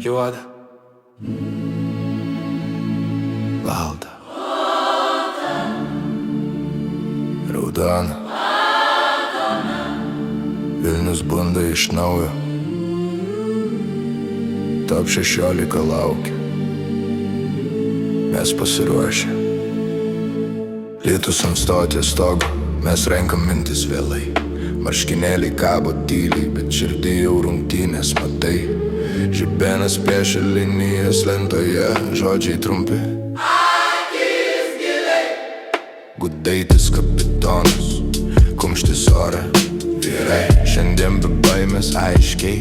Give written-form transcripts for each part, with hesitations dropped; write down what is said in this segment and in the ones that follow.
juoda balta raudona Vilnius bunda iš naujo Top 16 laukia Mes pasiruošę Lietus ant stotės stogo Mes renkam mintis vėlai Marškinėliai kabo tyliai Bet širdį jau rungtynės matai Žibenas piešia linijas lentoje Žodžiai trumpi Akis giliai Gudaitis kapitonas Kumštis ore Vyrai Šiandien be baimės aiškiai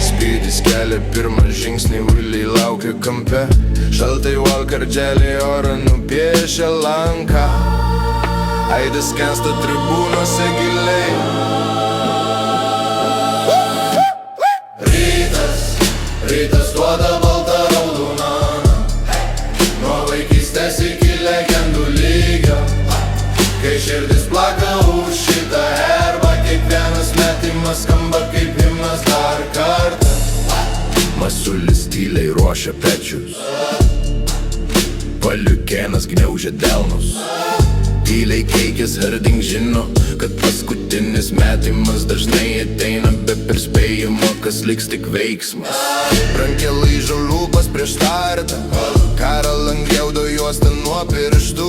Spydis kelia pirmą žingsnį Uliai laukia kampe Šaltai Walker dželį orą nupiešia lanką Aidas skęsta tribūnose giliai Rytas duoda baltą raudoną Nuo vaikystės iki legendų lygio Kai širdis plaka už šitą herbą Kiekvienas metimas skamba kaip himnas dar kartą Masiulis tyliai ruošia pečius Paliukėnas gniaužia delnus Tyliai keikis Harding žino Kad paskutinis metimas dažnai ateina be perspėjimo Kas liks tik veiksmas Rankė laižo lūpas prieš startą Karą langiaudo juostą nuo pirštų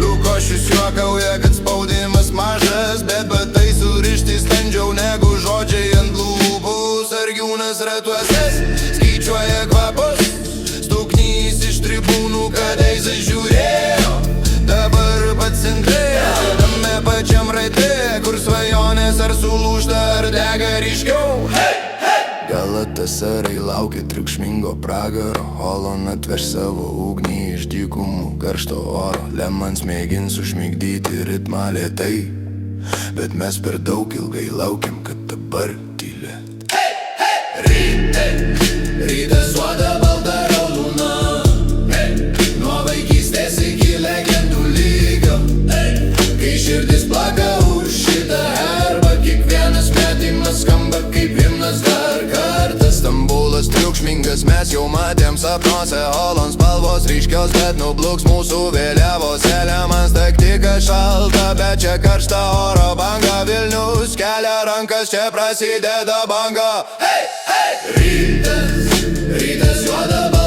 Liukošius juokauja, kad spaudimas mažas Bet batai surišti standžiau negu žodžiai ant lūpų Sargiūnas ratuoses skaičiuoja kvapus Stuknys iš tribūnų kadaise žiūrėjo Dabar pats centre Tame pačiam rate Kur svajonės ar sulūžta ar dega ryškiau Galatasaray laukia triukšmingo pragaro Holon atveš savo ugnį iš dykumų karšto oro Lemans mėgins užmigdyti ritmą lėtai Bet mes per daug ilgai laukiam, kad dabar tylėt Rytas duoda baltą raudoną Nuo vaikystės iki legendų lygio Kai širdis plaka už šitą herbą Kiekvienas metimas skamba kaip himnas dar kartą Stambulas triukšmingas, mes jau matėm sapnuose Holon spalvos ryškios, bet nubluks mūsų vėliavos Lemans taktika šalta, bet čia karšta oro banga Vilnius kelia rankas, čia prasideda banga Rytas juoda